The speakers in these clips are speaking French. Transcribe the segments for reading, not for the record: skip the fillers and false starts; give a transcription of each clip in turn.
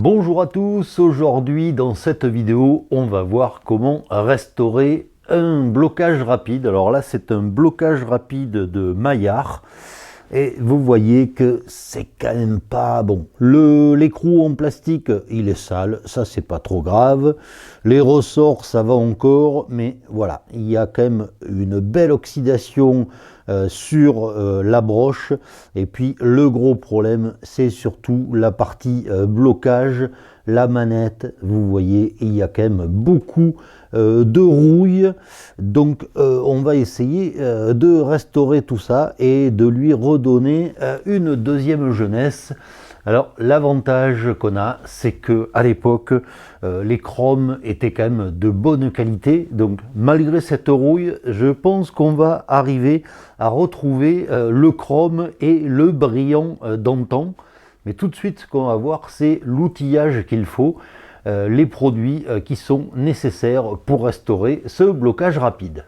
Bonjour à tous, aujourd'hui dans cette vidéo on va voir comment restaurer un blocage rapide. Alors là c'est un blocage rapide de Maillard et vous voyez que c'est quand même pas bon. L'écrou en plastique il est sale, ça c'est pas trop grave. Les ressorts ça va encore, mais voilà, il y a quand même une belle oxydation sur la broche. Et puis le gros problème c'est surtout la partie blocage, la manette. Vous voyez il y a quand même beaucoup de rouille, donc on va essayer de restaurer tout ça et de lui redonner une deuxième jeunesse. Alors l'avantage qu'on a, c'est que à l'époque les chromes étaient quand même de bonne qualité, donc malgré cette rouille, je pense qu'on va arriver à retrouver le chrome et le brillant d'antan. Mais tout de suite ce qu'on va voir, c'est l'outillage qu'il faut, les produits qui sont nécessaires pour restaurer ce blocage rapide.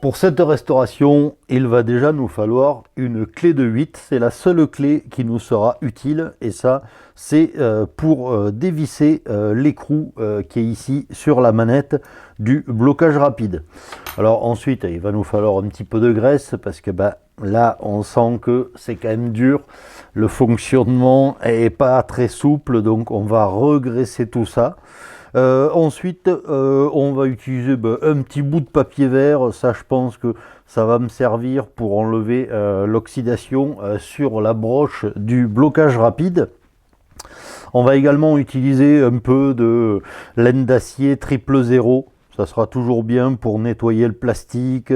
Pour cette restauration, il va déjà nous falloir une clé de 8. C'est la seule clé qui nous sera utile. Et ça, c'est pour dévisser l'écrou qui est ici sur la manette du blocage rapide. Alors ensuite, il va nous falloir un petit peu de graisse parce que là, on sent que c'est quand même dur. Le fonctionnement est pas très souple, donc on va regraisser tout ça. Ensuite, on va utiliser un petit bout de papier vert. Ça, je pense que ça va me servir pour enlever l'oxydation sur la broche du blocage rapide. On va également utiliser un peu de laine d'acier 000. Ça sera toujours bien pour nettoyer le plastique,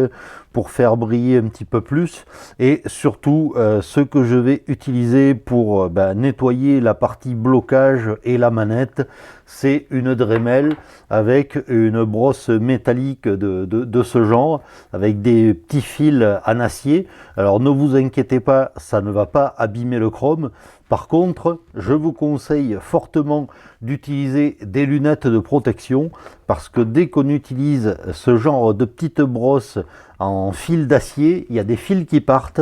pour faire briller un petit peu plus. Et surtout, ce que je vais utiliser pour nettoyer la partie blocage et la manette, c'est une Dremel avec une brosse métallique de ce genre, avec des petits fils en acier. Alors ne vous inquiétez pas, ça ne va pas abîmer le chrome. Par contre, je vous conseille fortement d'utiliser des lunettes de protection parce que dès qu'on utilise ce genre de petites brosses en fil d'acier, il y a des fils qui partent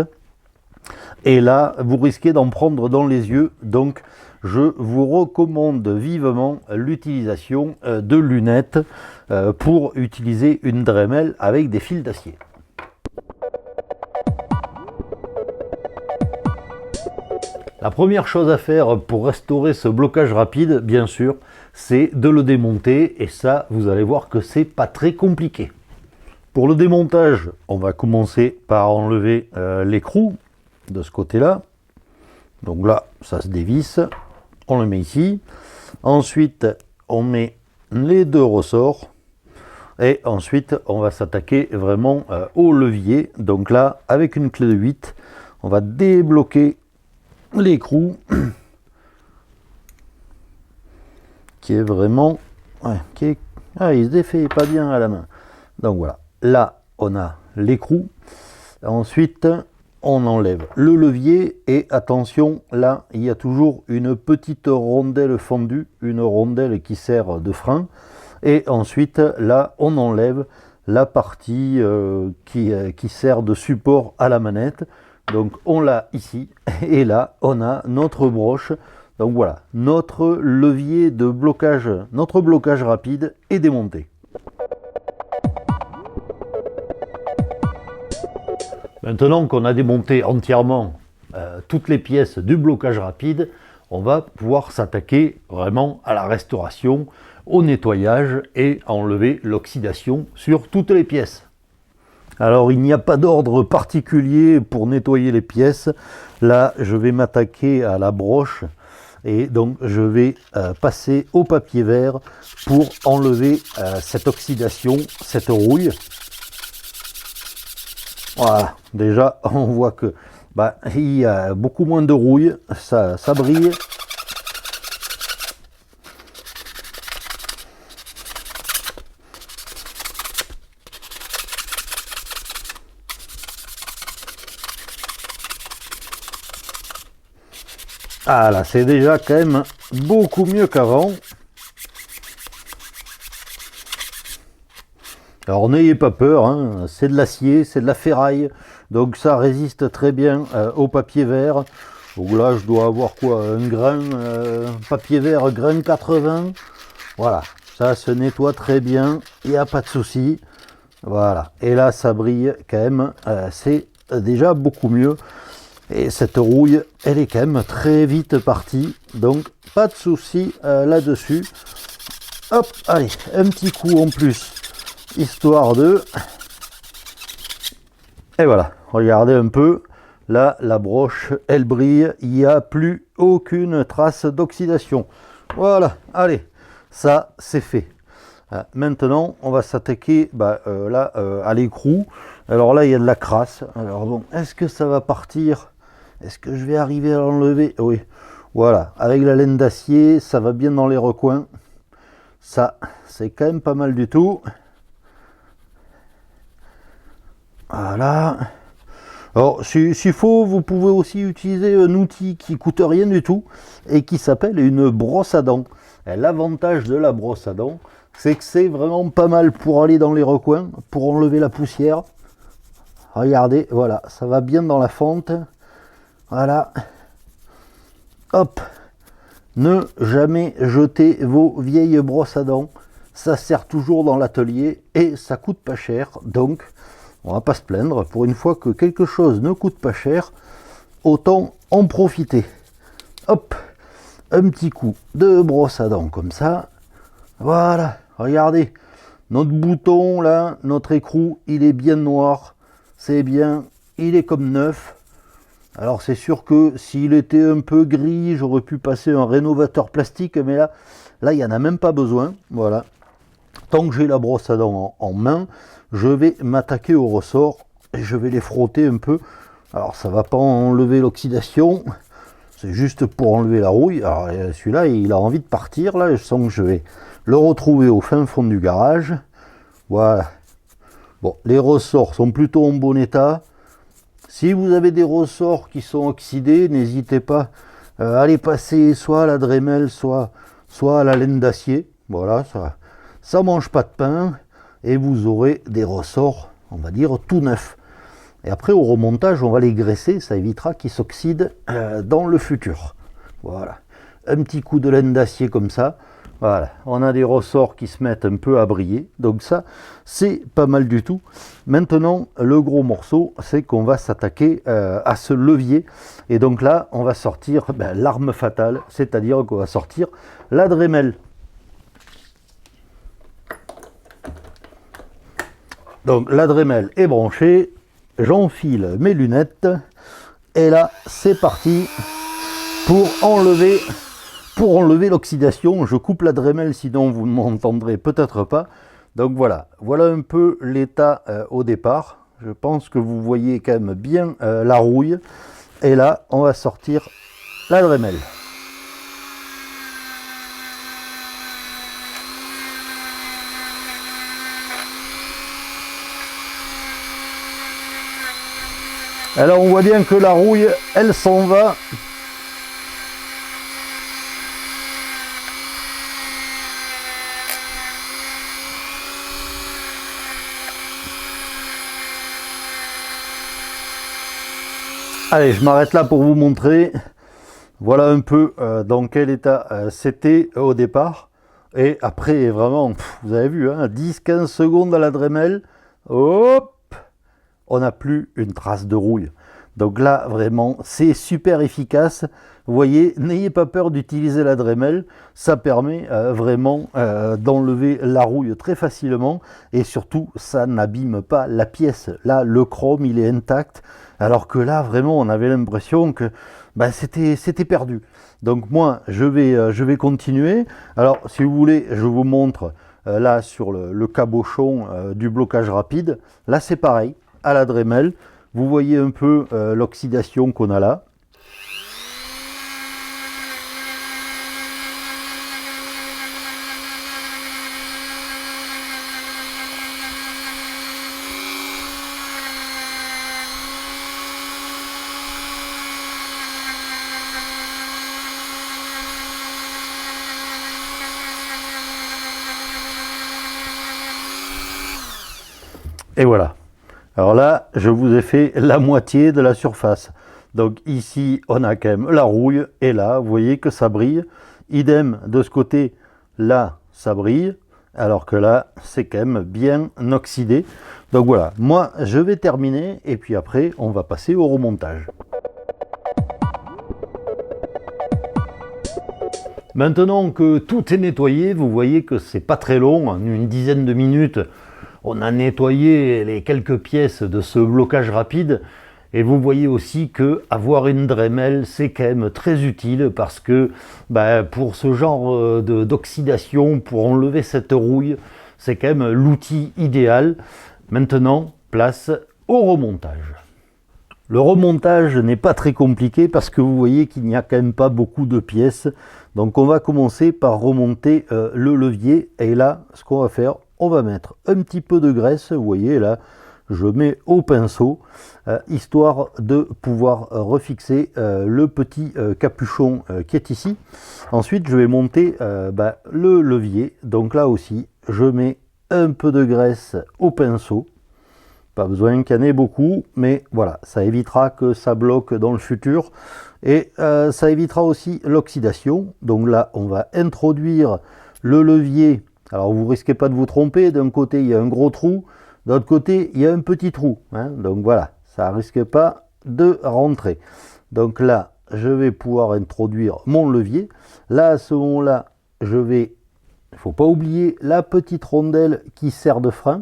et là, vous risquez d'en prendre dans les yeux. Donc, je vous recommande vivement l'utilisation de lunettes pour utiliser une Dremel avec des fils d'acier. La première chose à faire pour restaurer ce blocage rapide, bien sûr, c'est de le démonter. Et ça, vous allez voir que c'est pas très compliqué. Pour le démontage, on va commencer par enlever l'écrou de ce côté-là. Donc là, ça se dévisse. On le met ici. Ensuite, on met les deux ressorts. Et ensuite, on va s'attaquer vraiment au levier. Donc là, avec une clé de 8, on va débloquer l'écrou qui est vraiment il se défait pas bien à la main. Donc voilà, là on a l'écrou. Ensuite on enlève le levier et attention, là il y a toujours une petite rondelle fendue, une rondelle qui sert de frein. Et ensuite là on enlève la partie qui sert de support à la manette. Donc on l'a ici et là on a notre broche. Donc voilà, notre levier de blocage, notre blocage rapide est démonté. Maintenant qu'on a démonté entièrement toutes les pièces du blocage rapide, on va pouvoir s'attaquer vraiment à la restauration, au nettoyage et à enlever l'oxydation sur toutes les pièces. Alors il n'y a pas d'ordre particulier pour nettoyer les pièces. Là je vais m'attaquer à la broche et donc je vais passer au papier vert pour enlever cette oxydation, cette rouille. Voilà, déjà on voit que il y a beaucoup moins de rouille, ça brille. Ah là, c'est déjà quand même beaucoup mieux qu'avant. Alors n'ayez pas peur, hein, c'est de l'acier, c'est de la ferraille. Donc ça résiste très bien au papier vert. Donc là, je dois avoir quoi, un grain, papier vert grain 80. Voilà, ça se nettoie très bien, il n'y a pas de souci. Voilà, et là ça brille quand même, c'est déjà beaucoup mieux. Et cette rouille, elle est quand même très vite partie, donc pas de souci là-dessus. Hop, allez, un petit coup en plus, histoire de... Et voilà, regardez un peu, là la broche, elle brille, il n'y a plus aucune trace d'oxydation. Voilà, allez, ça c'est fait. Maintenant, on va s'attaquer à l'écrou. Alors là, il y a de la crasse. Alors bon, est-ce que ça va partir? Est-ce que je vais arriver à l'enlever? Oui, voilà. Avec la laine d'acier, ça va bien dans les recoins. Ça, c'est quand même pas mal du tout. Voilà. Alors, s'il faut, vous pouvez aussi utiliser un outil qui coûte rien du tout et qui s'appelle une brosse à dents. L'avantage de la brosse à dents, c'est que c'est vraiment pas mal pour aller dans les recoins, pour enlever la poussière. Regardez, voilà, ça va bien dans la fente. Voilà. Hop. Ne jamais jeter vos vieilles brosses à dents. Ça sert toujours dans l'atelier et ça coûte pas cher. Donc, on va pas se plaindre. Pour une fois que quelque chose ne coûte pas cher, autant en profiter. Hop. Un petit coup de brosse à dents comme ça. Voilà. Regardez, notre bouton là, notre écrou, il est bien noir, c'est bien, il est comme neuf. Alors c'est sûr que s'il était un peu gris, j'aurais pu passer un rénovateur plastique, mais là il n'y en a même pas besoin. Voilà. Tant que j'ai la brosse à dents en main, je vais m'attaquer au ressort et je vais les frotter un peu. Alors ça va pas enlever l'oxydation, c'est juste pour enlever la rouille. Alors celui-là, il a envie de partir, là, je sens que je vais le retrouver au fin fond du garage. Voilà. Bon, les ressorts sont plutôt en bon état. Si vous avez des ressorts qui sont oxydés, n'hésitez pas à les passer soit à la Dremel, soit à la laine d'acier. Voilà, ça mange pas de pain et vous aurez des ressorts, on va dire, tout neufs. Et après, au remontage, on va les graisser, ça évitera qu'ils s'oxydent dans le futur. Voilà. Un petit coup de laine d'acier comme ça. Voilà, on a des ressorts qui se mettent un peu à briller, donc ça, c'est pas mal du tout. Maintenant, le gros morceau, c'est qu'on va s'attaquer à ce levier. Et donc là, on va sortir l'arme fatale, c'est-à-dire qu'on va sortir la Dremel. Donc la Dremel est branchée, j'enfile mes lunettes, et là, c'est parti pour enlever l'oxydation. Je coupe la Dremel, sinon vous ne m'entendrez peut-être pas. Donc voilà un peu l'état au départ. Je pense que vous voyez quand même bien la rouille. Et là, on va sortir la Dremel. Alors on voit bien que la rouille, elle s'en va. Allez, je m'arrête là pour vous montrer. Voilà un peu dans quel état c'était au départ. Et après, vraiment, vous avez vu, hein, 10-15 secondes à la Dremel. Hop, on n'a plus une trace de rouille. Donc là, vraiment, c'est super efficace. Vous voyez, n'ayez pas peur d'utiliser la Dremel. Ça permet vraiment d'enlever la rouille très facilement. Et surtout, ça n'abîme pas la pièce. Là, le chrome, il est intact. Alors que là, vraiment, on avait l'impression que c'était perdu. Donc moi, je vais continuer. Alors, si vous voulez, je vous montre là sur le cabochon du blocage rapide. Là, c'est pareil, à la Dremel. Vous voyez un peu l'oxydation qu'on a là. Et voilà. Alors là, je vous ai fait la moitié de la surface. Donc ici, on a quand même la rouille, et là, vous voyez que ça brille. Idem de ce côté, là, ça brille, alors que là, c'est quand même bien oxydé. Donc voilà, moi, je vais terminer, et puis après, on va passer au remontage. Maintenant que tout est nettoyé, vous voyez que c'est pas très long, en une dizaine de minutes, on a nettoyé les quelques pièces de ce blocage rapide. Et vous voyez aussi que avoir une Dremel, c'est quand même très utile parce que pour ce genre d'oxydation, pour enlever cette rouille, c'est quand même l'outil idéal. Maintenant, place au remontage. Le remontage n'est pas très compliqué parce que vous voyez qu'il n'y a quand même pas beaucoup de pièces. Donc on va commencer par remonter le levier. Et là, ce qu'on va faire, on va mettre un petit peu de graisse. Vous voyez là, je mets au pinceau, histoire de pouvoir refixer le petit capuchon qui est ici. Ensuite, je vais monter le levier. Donc là aussi, je mets un peu de graisse au pinceau. Pas besoin qu'il y en ait beaucoup, mais voilà, ça évitera que ça bloque dans le futur. Et ça évitera aussi l'oxydation. Donc là, on va introduire le levier. Alors vous risquez pas de vous tromper, d'un côté il y a un gros trou, de l'autre côté il y a un petit trou. Hein. Donc voilà, ça risque pas de rentrer. Donc là, je vais pouvoir introduire mon levier. Là, à ce moment-là, il ne faut pas oublier la petite rondelle qui sert de frein,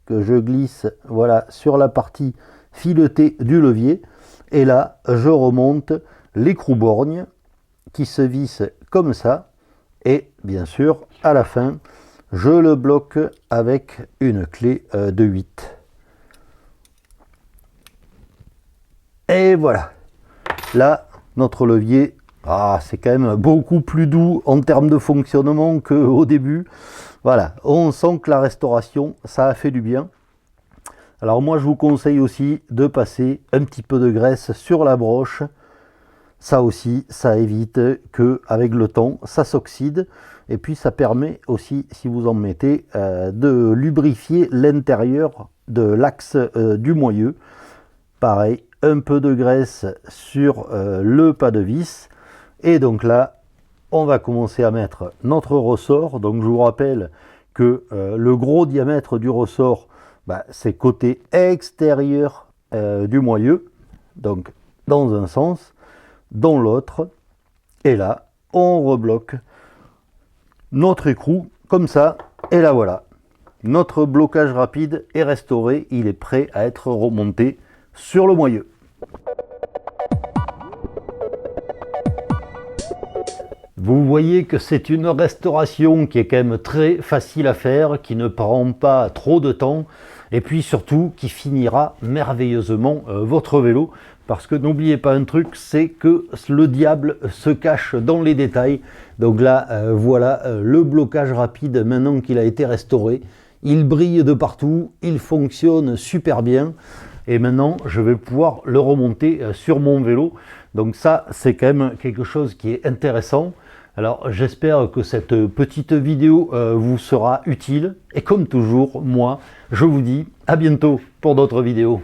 que je glisse voilà, sur la partie filetée du levier. Et là, je remonte l'écrou-borgne qui se visse comme ça. Et bien sûr, à la fin, je le bloque avec une clé de 8. Et voilà. Là, notre levier, c'est quand même beaucoup plus doux en termes de fonctionnement qu'au début. Voilà, on sent que la restauration, ça a fait du bien. Alors moi, je vous conseille aussi de passer un petit peu de graisse sur la broche. Ça aussi, ça évite que, avec le temps, ça s'oxyde. Et puis, ça permet aussi, si vous en mettez, de lubrifier l'intérieur de l'axe du moyeu. Pareil, un peu de graisse sur le pas de vis. Et donc là, on va commencer à mettre notre ressort. Donc je vous rappelle que le gros diamètre du ressort, c'est côté extérieur du moyeu. Donc dans un sens, dans l'autre. Et là, on rebloque notre écrou comme ça. Et là voilà, notre blocage rapide est restauré. Il est prêt à être remonté sur le moyeu. Vous voyez que c'est une restauration qui est quand même très facile à faire, qui ne prend pas trop de temps et puis surtout qui finira merveilleusement votre vélo. Parce que n'oubliez pas un truc, c'est que le diable se cache dans les détails. Donc là, voilà le blocage rapide maintenant qu'il a été restauré. Il brille de partout, il fonctionne super bien. Et maintenant, je vais pouvoir le remonter sur mon vélo. Donc ça, c'est quand même quelque chose qui est intéressant. Alors j'espère que cette petite vidéo vous sera utile. Et comme toujours, moi, je vous dis à bientôt pour d'autres vidéos.